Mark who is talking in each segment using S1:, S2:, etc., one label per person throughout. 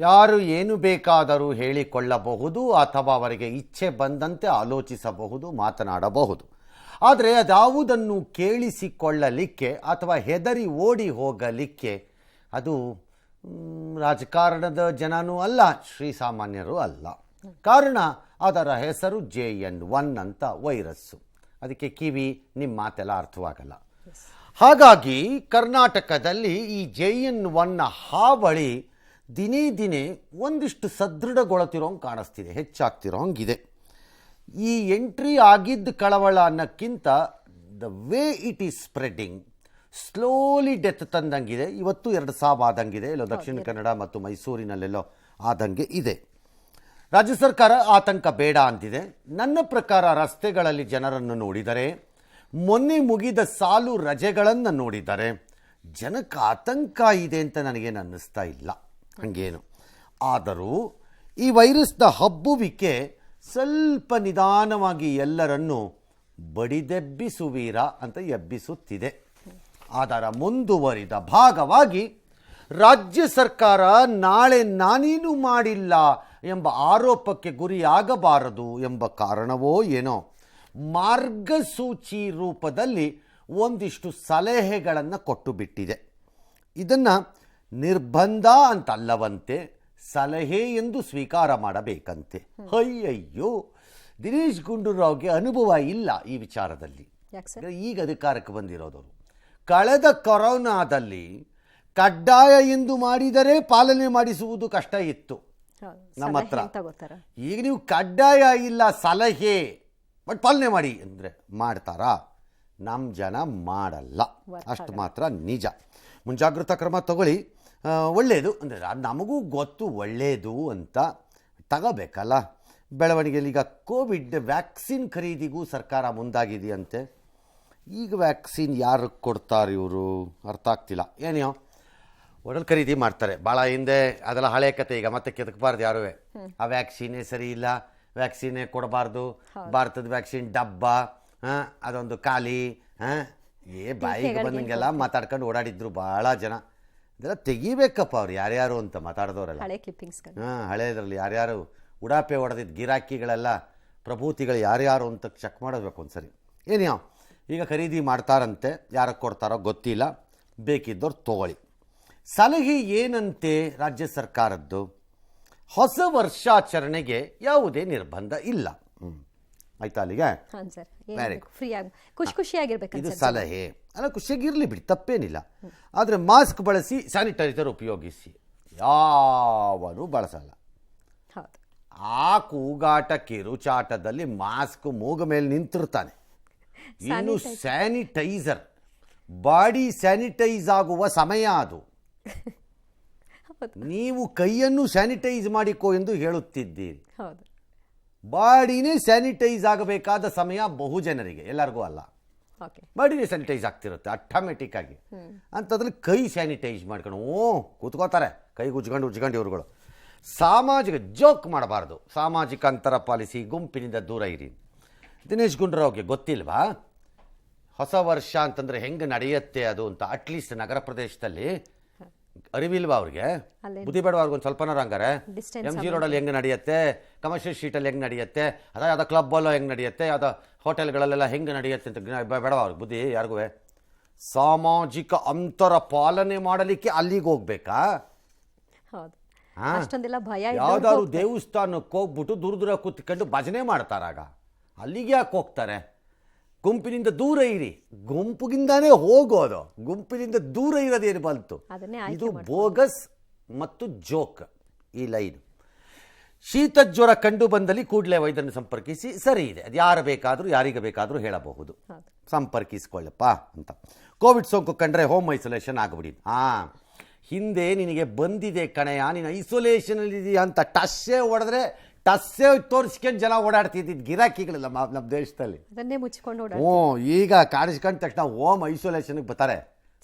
S1: ಯಾರು ಏನು ಬೇಕಾದರೂ ಹೇಳಿಕೊಳ್ಳಬಹುದು ಅಥವಾ ಅವರಿಗೆ ಇಚ್ಛೆ ಬಂದಂತೆ ಆಲೋಚಿಸಬಹುದು, ಮಾತನಾಡಬಹುದು. ಆದರೆ ಅದ್ಯಾವುದನ್ನು ಕೇಳಿಸಿಕೊಳ್ಳಲಿಕ್ಕೆ ಅಥವಾ ಹೆದರಿ ಓಡಿ ಹೋಗಲಿಕ್ಕೆ ಅದು ರಾಜಕಾರಣದ ಜನನೂ ಅಲ್ಲ, ಶ್ರೀಸಾಮಾನ್ಯರು ಅಲ್ಲ. ಕಾರಣ ಅದರ ಹೆಸರು JN1 ಅಂತ ವೈರಸ್ಸು. ಅದಕ್ಕೆ ಕಿವಿ ನಿಮ್ಮ ಮಾತೆಲ್ಲ ಅರ್ಥವಾಗಲ್ಲ. ಹಾಗಾಗಿ ಕರ್ನಾಟಕದಲ್ಲಿ ಈ JN1ನ ಹಾವಳಿ ದಿನೇ ದಿನೇ ಒಂದಿಷ್ಟು ಸದೃಢಗೊಳ್ತಿರೋಂಗೆ ಕಾಣಿಸ್ತಿದೆ, ಹೆಚ್ಚಾಗ್ತಿರೋಂಗಿದೆ. ಈ ಎಂಟ್ರಿ ಆಗಿದ್ದ ಕಳವಳ ಅನ್ನೋಕ್ಕಿಂತ the way it is spreading slowly death ತಂದಂಗಿದೆ. ಇವತ್ತು 2 ಸಾವು ಆದಂಗಿದೆ, ಎಲ್ಲೋ ದಕ್ಷಿಣ ಕನ್ನಡ ಮತ್ತು ಮೈಸೂರಿನಲ್ಲೆಲ್ಲೋ ಆದಂಗೆ ಇದೆ. ರಾಜ್ಯ ಸರ್ಕಾರ ಆತಂಕ ಬೇಡ ಅಂತಿದೆ. ನನ್ನ ಪ್ರಕಾರ ರಸ್ತೆಗಳಲ್ಲಿ ಜನರನ್ನು ನೋಡಿದರೆ, ಮೊನ್ನೆ ಮುಗಿದ ಸಾಲು ರಜೆಗಳನ್ನು ನೋಡಿದರೆ ಜನಕ್ಕೆ ಆತಂಕ ಇದೆ ಅಂತ ನನಗೇನು ಅನ್ನಿಸ್ತಾ ಇಲ್ಲ. ಹಾಗೇನು ಆದರೂ ಈ ವೈರಸ್ನ ಹಬ್ಬುವಿಕೆ ಸ್ವಲ್ಪ ನಿಧಾನವಾಗಿ ಎಲ್ಲರನ್ನು ಬಡಿದೆಬ್ಬಿಸುವೀರ ಅಂತ ಎಬ್ಬಿಸುತ್ತಿದೆ. ಅದರ ಮುಂದುವರಿದ ಭಾಗವಾಗಿ ರಾಜ್ಯ ಸರ್ಕಾರ ನಾಳೆ ನಾನೇನು ಮಾಡಿಲ್ಲ ಎಂಬ ಆರೋಪಕ್ಕೆ ಗುರಿಯಾಗಬಾರದು ಎಂಬ ಕಾರಣವೋ ಏನೋ ಮಾರ್ಗಸೂಚಿ ರೂಪದಲ್ಲಿ ಒಂದಿಷ್ಟು ಸಲಹೆಗಳನ್ನು ಕೊಟ್ಟು ಬಿಟ್ಟಿದೆ. ಇದನ್ನು ನಿರ್ಬಂಧ ಅಂತಲ್ಲವಂತೆ, ಸಲಹೆ ಎಂದು ಸ್ವೀಕಾರ ಮಾಡಬೇಕಂತೆ. ಅಯ್ಯಯ್ಯೋ, ದಿನೇಶ್ ಗುಂಡೂರಾವ್ಗೆ ಅನುಭವ ಇಲ್ಲ ಈ ವಿಚಾರದಲ್ಲಿ. ಈಗ ಅಧಿಕಾರಕ್ಕೆ ಬಂದಿರೋದವರು. ಕಳೆದ ಕೊರೋನಾದಲ್ಲಿ ಕಡ್ಡಾಯ ಎಂದು ಮಾಡಿದರೆ ಪಾಲನೆ ಮಾಡಿಸುವುದು ಕಷ್ಟ ಇತ್ತು ನಮ್ಮ ಹತ್ರ. ಈಗ ನೀವು ಕಡ್ಡಾಯ ಇಲ್ಲ, ಸಲಹೆ ಬಟ್ ಪಾಲನೆ ಮಾಡಿ ಅಂದರೆ ಮಾಡ್ತಾರಾ? ನಮ್ಮ ಜನ ಮಾಡಲ್ಲ, ಅಷ್ಟು ಮಾತ್ರ ನಿಜ. ಮುಂಜಾಗ್ರತಾ ಕ್ರಮ ತಗೊಳ್ಳಿ, ಒಳ್ಳೆಯದು. ಅಂದರೆ ನಮಗೂ ಗೊತ್ತು ಒಳ್ಳೆಯದು ಅಂತ, ತಗೋಬೇಕಲ್ಲ. ಬೆಳವಣಿಗೆಯಲ್ಲಿ ಈಗ ಕೋವಿಡ್ ವ್ಯಾಕ್ಸಿನ್ ಖರೀದಿಗೂ ಸರ್ಕಾರ ಮುಂದಾಗಿದೆಯಂತೆ. ಈಗ ವ್ಯಾಕ್ಸಿನ್ ಯಾರು ಕೊಡ್ತಾರೆ ಇವರು ಅರ್ಥ ಆಗ್ತಿಲ್ಲ. ಏನೋ ಒಡಲ್ ಖರೀದಿ ಮಾಡ್ತಾರೆ, ಭಾಳ ಹಿಂದೆ ಅದೆಲ್ಲ ಹಳೆ ಕತೆ. ಈಗ ಮತ್ತೆ ಕೆದಕಬಾರ್ದು ಯಾರೂ. ಆ ವ್ಯಾಕ್ಸಿನೇ ಸರಿ ಇಲ್ಲ, ವ್ಯಾಕ್ಸಿನೇ ಕೊಡಬಾರ್ದು, ಭಾರತದ ವ್ಯಾಕ್ಸಿನ್ ಡಬ್ಬ, ಅದೊಂದು ಖಾಲಿ, ಬಾಯಿಗೆ ಬಂದಂಗೆಲ್ಲ ಮಾತಾಡ್ಕೊಂಡು ಓಡಾಡಿದ್ರು ಭಾಳ ಜನ. ಇದೆಲ್ಲ ತೆಗಿಬೇಕಪ್ಪ ಅವ್ರು ಯಾರ್ಯಾರು ಅಂತ ಮಾತಾಡಿದವರೆಲ್ಲ. ಹಳೇದ್ರಲ್ಲಿ ಯಾರ್ಯಾರು ಉಡಾಪೆ ಹೊಡೆದಿದ್ದು ಗಿರಾಕಿಗಳೆಲ್ಲ, ಪ್ರಭೂತಿಗಳು ಯಾರ್ಯಾರು ಅಂತ ಚೆಕ್ ಮಾಡಬೇಕು ಒಂದ್ಸರಿ. ಏನೋ ಈಗ ಖರೀದಿ ಮಾಡ್ತಾರಂತೆ, ಯಾರಕ್ಕೆ ಕೊಡ್ತಾರೋ ಗೊತ್ತಿಲ್ಲ, ಬೇಕಿದ್ದವ್ರು ತಗೊಳ್ಳಿ. ಸಲಹೆ ಏನಂತೆ ರಾಜ್ಯ ಸರ್ಕಾರದ್ದು? ಹೊಸ ವರ್ಷಾಚರಣೆಗೆ ಯಾವುದೇ ನಿರ್ಬಂಧ ಇಲ್ಲ. ಆಯ್ತಾ ಅಲ್ಲಿಗೆ? ಇದು ಸಲಹೆ ಅಲ್ಲ, ಖುಷಿಯಾಗಿರಲಿ ಬಿಡಿ, ತಪ್ಪೇನಿಲ್ಲ. ಆದರೆ ಮಾಸ್ಕ್ ಬಳಸಿ, ಸ್ಯಾನಿಟೈಸರ್ ಉಪಯೋಗಿಸಿ. ಯಾವನು ಬಳಸಲ್ಲ. ಆ ಕೂಗಾಟ ಕಿರುಚಾಟದಲ್ಲಿ ಮಾಸ್ಕ್ ಮೂಗ ಮೇಲೆ ನಿಂತಿರ್ತಾನೆ. ಇನ್ನು ಸ್ಯಾನಿಟೈಸರ್, ಬಾಡಿ ಸ್ಯಾನಿಟೈಸ್ ಆಗುವ ಸಮಯ ಅದು. ನೀವು ಕೈಯನ್ನು ಸ್ಯಾನಿಟೈಸ್ ಮಾಡಿಕೋ ಎಂದು ಹೇಳುತ್ತಿದ್ದೀರಿ. ಬಾಡಿನೇ ಸ್ಯಾನಿಟೈಸ್ ಆಗಬೇಕಾದ ಸಮಯ ಬಹು ಜನರಿಗೆ, ಎಲ್ಲರಿಗೂ ಅಲ್ಲ. ಬಾಡಿನೇ ಸ್ಯಾನಿಟೈಸ್ ಆಗ್ತಿರುತ್ತೆ ಆಟೋಮೆಟಿಕ್ ಆಗಿ. ಅಂಥದ್ರಲ್ಲಿ ಕೈ ಸ್ಯಾನಿಟೈಸ್ ಮಾಡ್ಕೊಂಡು ಕೂತ್ಕೋತಾರೆ, ಕೈ ಉಜ್ಕೊಂಡು ಇವ್ರುಗಳು. ಸಾಮಾಜಿಕ ಜೋಕ್ ಮಾಡಬಾರ್ದು, ಸಾಮಾಜಿಕ ಅಂತರ ಪಾಲಿಸಿ, ಗುಂಪಿನಿಂದ ದೂರ ಇರಿ. ದಿನೇಶ್ ಗುಂಡೂರಾವ್ಗೆ ಗೊತ್ತಿಲ್ವಾ ಹೊಸ ವರ್ಷ ಅಂತಂದರೆ ಹೆಂಗೆ ನಡೆಯುತ್ತೆ ಅದು ಅಂತ? ಅಟ್ಲೀಸ್ಟ್ ನಗರ ಪ್ರದೇಶದಲ್ಲಿ ಅರಿವಿಲ್ವಾ ಅವ್ರಿಗೆ? ಬುದ್ಧಿ ಬೇಡವಾ ಅವ್ರಿಗೊಂದು ಸ್ವಲ್ಪನಾರು? ಹಂಗಾರೆ MG ರೋಡಲ್ಲಿ ಹೆಂಗೆ ನಡೆಯುತ್ತೆ, ಕಮರ್ಷಿಯಲ್ ಸ್ಟ್ರೀಟಲ್ಲಿ ಹೆಂಗೆ ನಡೆಯುತ್ತೆ, ಅದ ಯಾವುದೋ ಕ್ಲಬ್ಬಲ್ಲೋ ಹೆಂಗೆ ನಡೆಯುತ್ತೆ, ಯಾವುದೋ ಹೋಟೆಲ್ಗಳಲ್ಲೆಲ್ಲ ಹೆಂಗೆ ನಡೆಯುತ್ತೆ ಅಂತ ಬೇಡವಾ ಅವ್ರಿಗೆ ಬುದ್ಧಿ ಯಾರಿಗೂ? ಸಾಮಾಜಿಕ ಅಂತರ ಪಾಲನೆ ಮಾಡಲಿಕ್ಕೆ ಅಲ್ಲಿಗೆ ಹೋಗ್ಬೇಕಾ? ಯಾವ್ದಾದ್ರು ದೇವಸ್ಥಾನಕ್ಕೆ ಹೋಗ್ಬಿಟ್ಟು ದೂರ ಕೂತ್ಕೊಂಡು ಭಜನೆ ಮಾಡ್ತಾರಾಗ, ಅಲ್ಲಿಗೆ ಯಾಕೆ ಹೋಗ್ತಾರೆ? ಗುಂಪಿನಿಂದ ದೂರ ಇರಿ, ಗುಂಪಿಗಿಂದಾನೇ ಹೋಗೋದು, ಗುಂಪಿನಿಂದ ದೂರ ಇರೋದೇನು ಬಂತು? ಇದು ಬೋಗಸ್ ಮತ್ತು ಜೋಕ್ ಈ ಲೈನ್. ಶೀತ ಜ್ವರ ಕಂಡು ಬಂದಲ್ಲಿ ಕೂಡಲೇ ವೈದ್ಯರನ್ನು ಸಂಪರ್ಕಿಸಿ, ಸರಿ ಇದೆ, ಅದು ಯಾರು ಬೇಕಾದರೂ ಯಾರಿಗೆ ಬೇಕಾದರೂ ಹೇಳಬಹುದು, ಸಂಪರ್ಕಿಸ್ಕೊಳ್ಳಪ್ಪ ಅಂತ. ಕೋವಿಡ್ ಸೋಂಕು ಕಂಡ್ರೆ ಹೋಮ್ ಐಸೋಲೇಷನ್ ಆಗಿಬಿಡಿ. ಹಿಂದೆ ನಿನಗೆ ಬಂದಿದೆ ಕಣೆಯ, ನೀನು ಐಸೋಲೇಷನಲ್ಲಿ ಇದೆಯಾ ಅಂತ ಟಸ್ಸೇ ಹೊಡೆದ್ರೆ ಟಸ್ಸೇ ತೋರಿಸ್ಕೊಂಡು ಜನ ಓಡಾಡ್ತಿದ್ದಿದ್ದು ಗಿರಾಕಿಗಳೆಲ್ಲ ನಮ್ಮ ದೇಶದಲ್ಲಿ. ಈಗ ಕಾಣಿಸ್ಕೊಂಡ ತಕ್ಷಣ ಹೋಮ್ ಐಸೋಲೇಷನ್ಗೆ ಬರ್ತಾರೆ.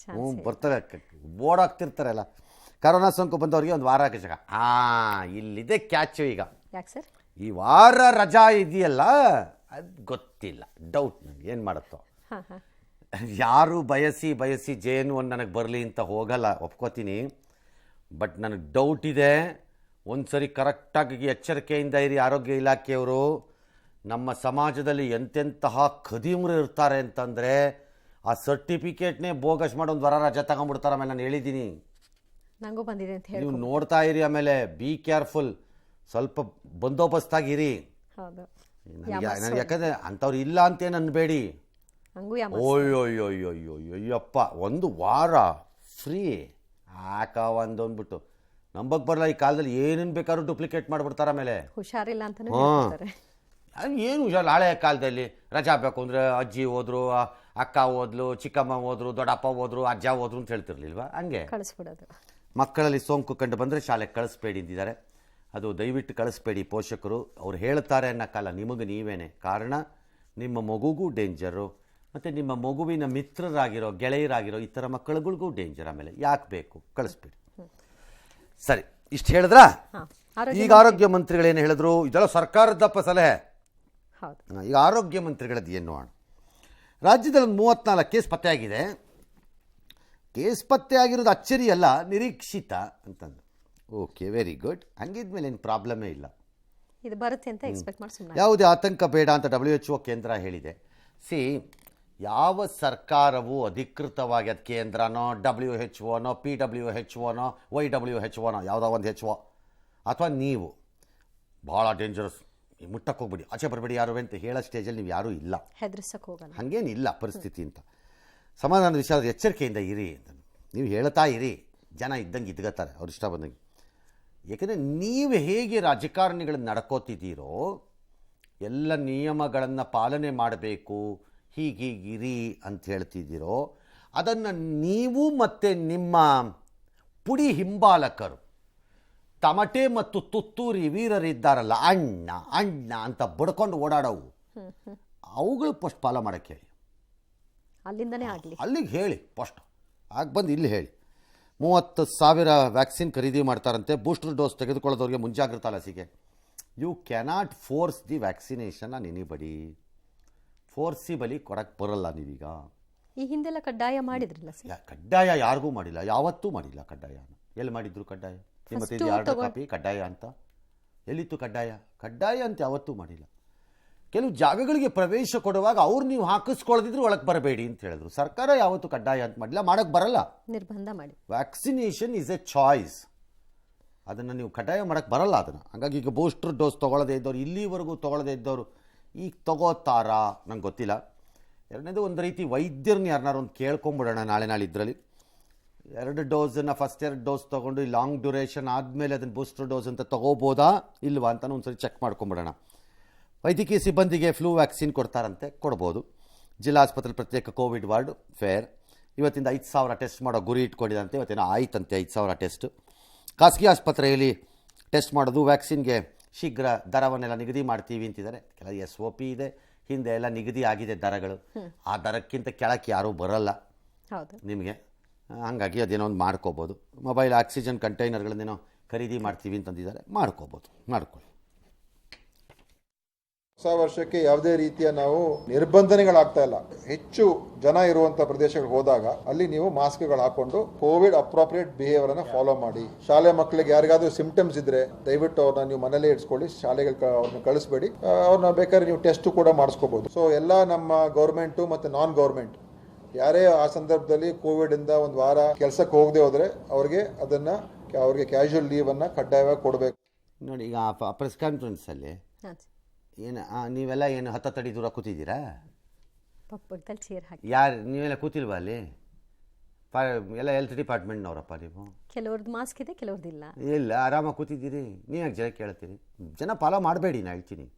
S1: ಬರ್ತಾರೆ, ಓಡಾಗ್ತಿರ್ತಾರಲ್ಲ. ಕರೋನಾ ಸೋಂಕು ಬಂದವರಿಗೆ ಒಂದು ವಾರ ಜಗ. ಇಲ್ಲಿದೆ ಕ್ಯಾಚು. ಈಗ ಈ ವಾರ ರಜಾ ಇದೆಯಲ್ಲ, ಅದು ಗೊತ್ತಿಲ್ಲ, ಡೌಟ್ ನನಗೆ ಏನು ಮಾಡುತ್ತೋ. ಯಾರು ಬಯಸಿ JN1 ನನಗೆ ಬರಲಿ ಅಂತ ಹೋಗಲ್ಲ, ಒಪ್ಕೋತೀನಿ. ಬಟ್ ನನಗೆ ಡೌಟ್ ಇದೆ, ಒಂದ್ಸರಿ ಕರೆಕ್ಟಾಗಿ ಎಚ್ಚರಿಕೆಯಿಂದ ಇರಿ. ಆರೋಗ್ಯ ಇಲಾಖೆಯವರು ನಮ್ಮ ಸಮಾಜದಲ್ಲಿ ಎಂತೆಂತಹ ಖದೀಮರು ಇರ್ತಾರೆ ಅಂತಂದರೆ ಆ ಸರ್ಟಿಫಿಕೇಟ್ನೇ ಬೋಗಸ್ ಮಾಡಿ ಒಂದು ವಾರ ರಜೆ ತಗೊಂಡ್ಬಿಡ್ತಾರೆ. ಆಮೇಲೆ ನಾನು ಹೇಳಿದ್ದೀನಿ,
S2: ನಂಗೂ ಬಂದಿದೆ ಅಂತ ಹೇಳಿ
S1: ನೀವು ನೋಡ್ತಾ ಇರಿ. ಆಮೇಲೆ ಬಿ ಕೇರ್ಫುಲ್, ಸ್ವಲ್ಪ ಬಂದೋಬಸ್ತಾಗಿರಿ.
S2: ಹೌದು,
S1: ನನಗೆ ಯಾಕಂದರೆ ಅಂಥವ್ರು ಇಲ್ಲ ಅಂತೇನು ಅನ್ಬೇಡಿ. ಅಯ್ಯಯ್ಯಯ್ಯಯ್ಯಯ್ಯಪ್ಪ, ಒಂದು ವಾರ ಫ್ರೀ ಯಾಕ ಅಂದ್ಬಿಟ್ಟು ನಂಬಕ್ಕೆ ಬರಲ್ಲ. ಈ ಕಾಲದಲ್ಲಿ ಏನೇನು ಬೇಕಾದ್ರೂ ಡೂಪ್ಲಿಕೇಟ್ ಮಾಡಿಬಿಡ್ತಾರೆ. ಆಮೇಲೆ
S2: ಹುಷಾರಿಲ್ಲ ಅಂತ
S1: ಏನು ಹುಷಾರು. ಹಳೆ ಕಾಲದಲ್ಲಿ ರಜಾ ಬೇಕು ಅಂದರೆ ಅಜ್ಜಿ ಹೋದ್ರು, ಅಕ್ಕ ಹೋದ್ಲು, ಚಿಕ್ಕಮ್ಮ ಹೋದ್ರು, ದೊಡ್ಡಪ್ಪ ಹೋದ್ರು, ಅಜ್ಜ ಹೋದ್ರು ಅಂತ ಹೇಳ್ತಿರ್ಲಿಲ್ವಾ? ಹಂಗೆ
S2: ಕಳಿಸ್ಬಿಡೋದು.
S1: ಮಕ್ಕಳಲ್ಲಿ ಸೋಂಕು ಕಂಡು ಬಂದರೆ ಶಾಲೆಗೆ ಕಳಿಸ್ಬೇಡಿ ಅಂದಿದ್ದಾರೆ. ಅದು ದಯವಿಟ್ಟು ಕಳಿಸ್ಬೇಡಿ. ಪೋಷಕರು ಅವ್ರು ಹೇಳ್ತಾರೆ ಅನ್ನೋಕ್ಕಲ್ಲ, ನಿಮಗೆ ನೀವೇನೆ ಕಾರಣ. ನಿಮ್ಮ ಮಗುಗೂ ಡೇಂಜರು, ಮತ್ತು ನಿಮ್ಮ ಮಗುವಿನ ಮಿತ್ರರಾಗಿರೋ, ಗೆಳೆಯರಾಗಿರೋ ಈ ಥರ ಮಕ್ಕಳುಗಳಿಗೂ ಡೇಂಜರ್. ಆಮೇಲೆ ಯಾಕೆ ಬೇಕು, ಕಳಿಸ್ಬೇಡಿ. ಸರಿ, ಇಷ್ಟು ಹೇಳಿದ್ರಾ? ಈಗ ಆರೋಗ್ಯ ಮಂತ್ರಿಗಳೇನು ಹೇಳಿದ್ರು? ಇದೆಲ್ಲ ಸರ್ಕಾರದಪ್ಪ ಸಲಹೆ. ಈಗ ಆರೋಗ್ಯ ಮಂತ್ರಿಗಳದ್ದು ಏನು ನೋಡೋಣ. ರಾಜ್ಯದಲ್ಲಿ 34 ಕೇಸ್ ಪತ್ತೆಯಾಗಿದೆ. ಕೇಸ್ ಪತ್ತೆ ಆಗಿರೋದು ಅಚ್ಚರಿ ಅಲ್ಲ, ನಿರೀಕ್ಷಿತ ಅಂತಂದು. Okay, very good. ಹಂಗಿದ್ಮೇಲೆ ಏನು ಪ್ರಾಬ್ಲಮೇ ಇಲ್ಲ,
S2: ಇದು ಬರುತ್ತೆ ಅಂತ ಎಕ್ಸ್ಪೆಕ್ಟ್ ಮಾಡಿ ಸುಮ್ಮನೆ
S1: ಯಾವುದೇ ಆತಂಕ ಬೇಡ ಅಂತ WHO ಕೇಂದ್ರ ಹೇಳಿದೆ. ಯಾವ ಸರ್ಕಾರವು ಅಧಿಕೃತವಾಗಿ ಅದು ಕೇಂದ್ರನೋ WHO PWHOನೋ YWHOನೋ ಯಾವುದೋ ಒಂದು HO ಅಥವಾ ನೀವು ಭಾಳ ಡೇಂಜರಸ್, ಮುಟ್ಟಕ್ಕೆ ಹೋಗ್ಬಿಡಿ, ಆಚೆ ಬರಬೇಡಿ ಯಾರು ಅಂತ ಹೇಳೋ ಸ್ಟೇಜಲ್ಲಿ ನೀವು ಯಾರೂ ಇಲ್ಲ.
S2: ಹೆದರ್ಸಕ್ಕೆ ಹೋಗಲ್ಲ,
S1: ಹಾಗೇನಿಲ್ಲ ಪರಿಸ್ಥಿತಿ ಅಂತ. ಸಮಾಧಾನದ ವಿಷಯ, ಎಚ್ಚರಿಕೆಯಿಂದ ಇರಿ ಅಂತ ನೀವು ಹೇಳ್ತಾ ಇರಿ. ಜನ ಇದ್ದಂಗೆ ಇದ್ಗತ್ತಾರೆ ಅವ್ರು ಇಷ್ಟ ಬಂದಂಗೆ. ಏಕೆಂದರೆ ನೀವು ಹೇಗೆ ರಾಜಕಾರಣಿಗಳನ್ನು ನಡ್ಕೋತಿದ್ದೀರೋ, ಎಲ್ಲ ನಿಯಮಗಳನ್ನು ಪಾಲನೆ ಮಾಡಬೇಕು, ಹೀಗೀಗಿರಿ ಅಂತ ಹೇಳ್ತಿದ್ದೀರೋ, ಅದನ್ನು ನೀವು ಮತ್ತು ನಿಮ್ಮ ಪುಡಿ ಹಿಂಬಾಲಕರು, ತಮಟೆ ಮತ್ತು ತುತ್ತೂರಿ ವೀರರಿದ್ದಾರಲ್ಲ, ಅಣ್ಣ ಅಣ್ಣ ಅಂತ ಬಡ್ಕೊಂಡು ಓಡಾಡೋವು, ಅವುಗಳು ಫಸ್ಟ್ ಫಾಲೋ ಮಾಡೋಕ್ಕೆ ಹೇಳಿ.
S2: ಅಲ್ಲಿಂದನೇ ಆಗಲಿ,
S1: ಅಲ್ಲಿಗೆ ಹೇಳಿ ಫಸ್ಟ್. ಆಗ ಬಂದು ಇಲ್ಲಿ ಹೇಳಿ. 30,000 ವ್ಯಾಕ್ಸಿನ್ ಖರೀದಿ ಮಾಡ್ತಾರಂತೆ. ಬೂಸ್ಟರ್ ಡೋಸ್ ತೆಗೆದುಕೊಳ್ಳೋದವ್ರಿಗೆ ಮುಂಜಾಗ್ರತಾ ಲಸಿಕೆ. You cannot force the vaccination on anybody. Forcibly ಕೊಡಕ್ಕೆ ಬರಲ್ಲ. ನೀವೀಗ
S2: ಈ ಹಿಂದೆಲ್ಲ ಕಡ್ಡಾಯ ಮಾಡಿದ್ರಲ್ಲ ಸರ್?
S1: ಕಡ್ಡಾಯ ಯಾರಿಗೂ ಮಾಡಿಲ್ಲ, ಯಾವತ್ತೂ ಮಾಡಿಲ್ಲ ಕಡ್ಡಾಯ. ಎಲ್ಲಿ ಮಾಡಿದ್ರು ಕಡ್ಡಾಯ? ನಿಮ್ಮ ಹತ್ರ ಆರ್ಡರ್ ಕಾಪಿ ಕಡ್ಡಾಯ ಅಂತ ಎಲ್ಲಿತ್ತು? ಕಡ್ಡಾಯ ಅಂತ ಯಾವತ್ತೂ ಮಾಡಿಲ್ಲ. ಕೆಲವು ಜಾಗಗಳಿಗೆ ಪ್ರವೇಶ ಕೊಡುವಾಗ ಅವ್ರು ನೀವು ಹಾಕಿಸ್ಕೊಳ್ಳದಿದ್ರು ಒಳಗೆ ಬರಬೇಡಿ ಅಂತ ಹೇಳಿದ್ರು. ಸರ್ಕಾರ ಯಾವತ್ತೂ ಕಡ್ಡಾಯ ಅಂತ ಮಾಡಿಲ್ಲ, ಮಾಡೋಕ್ಕೆ ಬರಲ್ಲ,
S2: ನಿರ್ಬಂಧ ಮಾಡಿ.
S1: ವ್ಯಾಕ್ಸಿನೇಷನ್ ಈಸ್ ಎ ಚಾಯ್ಸ್, ಅದನ್ನು ನೀವು ಕಡ್ಡಾಯ ಮಾಡೋಕ್ಕೆ ಬರಲ್ಲ ಅದನ್ನು. ಹಾಗಾಗಿ ಈಗ ಬೂಸ್ಟರ್ ಡೋಸ್ ತೊಗೊಳ್ಳದೇ ಇದ್ದವ್ರು, ಇಲ್ಲಿವರೆಗೂ ತೊಗೊಳ್ಳದೇ ಇದ್ದವರು ಈಗ ತೊಗೋತಾರಾ ನಂಗೆ ಗೊತ್ತಿಲ್ಲ. ಎರಡನೇದು, ಒಂದು ರೀತಿ ವೈದ್ಯರನ್ನ ಯಾರನ್ನಾರು ಒಂದು ಕೇಳ್ಕೊಂಬಿಡೋಣ ನಾಳೆ ಇದರಲ್ಲಿ. 2 ಡೋಸನ್ನು ಫಸ್ಟ್ 2 ಡೋಸ್ ತೊಗೊಂಡು ಈ ಲಾಂಗ್ ಡ್ಯೂರೇಷನ್ ಆದಮೇಲೆ ಅದನ್ನು ಬೂಸ್ಟರ್ ಡೋಸ್ ಅಂತ ತೊಗೋಬೋದಾ ಇಲ್ವಾ ಅಂತ ಒಂದು ಸರಿ ಚೆಕ್ ಮಾಡ್ಕೊಂಬಿಡೋಣ. ವೈದ್ಯಕೀಯ ಸಿಬ್ಬಂದಿಗೆ ಫ್ಲೂ ವ್ಯಾಕ್ಸಿನ್ ಕೊಡ್ತಾರಂತೆ, ಕೊಡ್ಬೋದು. ಜಿಲ್ಲಾ ಆಸ್ಪತ್ರೆ ಪ್ರತ್ಯೇಕ ಕೋವಿಡ್ ವಾರ್ಡ್ ಫೇರ್. ಇವತ್ತಿಂದ 5,000 ಟೆಸ್ಟ್ ಮಾಡೋ ಗುರಿ ಇಟ್ಕೊಂಡಿದಂತೆ. ಇವತ್ತೇನೋ ಆಯ್ತಂತೆ 5,000 ಟೆಸ್ಟ್. ಖಾಸಗಿ ಆಸ್ಪತ್ರೆಯಲ್ಲಿ ಟೆಸ್ಟ್ ಮಾಡೋದು. ವ್ಯಾಕ್ಸಿನ್ಗೆ ಶೀಘ್ರ ದರವನ್ನೆಲ್ಲ ನಿಗದಿ ಮಾಡ್ತೀವಿ ಅಂತಿದ್ದಾರೆ. ಕೆಲ SOP ಇದೆ, ಹಿಂದೆ ಎಲ್ಲ ನಿಗದಿ ಆಗಿದೆ ದರಗಳು. ಆ ದರಕ್ಕಿಂತ ಕೆಳಕ್ಕೆ ಯಾರೂ ಬರಲ್ಲ ನಿಮಗೆ. ಹಾಗಾಗಿ ಅದೇನೋ ಒಂದು ಮಾಡ್ಕೋಬೋದು. ಮೊಬೈಲ್ ಆಕ್ಸಿಜನ್ ಕಂಟೈನರ್ಗಳನ್ನೇನೋ ಖರೀದಿ ಮಾಡ್ತೀವಿ ಅಂತಂದಿದ್ದಾರೆ, ಮಾಡ್ಕೊಳ್ಳಿ.
S3: ಹೊಸ ವರ್ಷಕ್ಕೆ ಯಾವುದೇ ರೀತಿಯ ನಾವು ನಿರ್ಬಂಧನೆಗಳಾಗ್ತಾ ಇಲ್ಲ. ಹೆಚ್ಚು ಜನ ಇರುವಂತಹ ಪ್ರದೇಶಗಳಿಗೆ ಹೋದಾಗ ಅಲ್ಲಿ ನೀವು ಮಾಸ್ಕ್ಗಳು ಹಾಕೊಂಡು ಕೋವಿಡ್ ಅಪ್ರೋಪ್ರಿಯೇಟ್ ಬಿಹೇವಿಯರ್ ಅನ್ನ ಫಾಲೋ ಮಾಡಿ. ಶಾಲೆ ಮಕ್ಕಳಿಗೆ ಯಾರಿಗಾದ್ರೂ ಸಿಂಪ್ಟಮ್ಸ್ ಇದ್ರೆ ದಯವಿಟ್ಟು ಅವ್ರನ್ನ ನೀವು ಮನೇಲೇ ಇಡ್ಸ್ಕೊಳ್ಳಿ, ಶಾಲೆಗಳಿಗೆ ಅವ್ರನ್ನ ಕಳಿಸ್ಬೇಡಿ. ಅವ್ರನ್ನ ಬೇಕಾದ್ರೆ ನೀವು ಟೆಸ್ಟ್ ಕೂಡ ಮಾಡಿಸ್ಕೋಬಹುದು. ಸೊ ಎಲ್ಲ ನಮ್ಮ ಗೌರ್ಮೆಂಟ್ ಮತ್ತೆ ನಾನ್ ಗೌರ್ಮೆಂಟ್ ಯಾರೇ ಆ ಸಂದರ್ಭದಲ್ಲಿ ಕೋವಿಡ್ ಇಂದ ಒಂದು ವಾರ ಕೆಲಸಕ್ಕೆ ಹೋಗದೆ ಹೋದ್ರೆ ಅವ್ರಿಗೆ ಕ್ಯಾಶುವಲ್ ಲೀವ್ ಅನ್ನ ಕಡ್ಡಾಯವಾಗಿ ಕೊಡಬೇಕು.
S1: ನೋಡಿ, ಈಗ ಪ್ರೆಸ್ ಕಾನ್ಫರೆನ್ಸಲ್ಲಿ ಏನು ನೀವೆಲ್ಲ ಏನು 10 ಅಡಿ ದೂರ ಕೂತಿದ್ದೀರಾ? ಯಾರು ನೀವೆಲ್ಲ ಕೂತಿಲ್ವಾ ಅಲ್ಲಿ? ಎಲ್ಲ ಹೆಲ್ತ್ ಡಿಪಾರ್ಟ್ಮೆಂಟ್ನವರಪ್ಪ ನೀವು.
S2: ಕೆಲವ್ರದ್ದು ಮಾಸ್ಕ್ ಇದೆ, ಕೆಲವ್ರದ್ದಿಲ್ಲ.
S1: ಇಲ್ಲ, ಆರಾಮಾಗಿ ಕೂತಿದ್ದೀರಿ. ನೀವ್ಯಾಕೆ ಜನ ಕೇಳ್ತೀರಿ? ಜನ ಫಾಲೋ ಮಾಡಬೇಡಿ, ನಾನು ಹೇಳ್ತೀನಿ.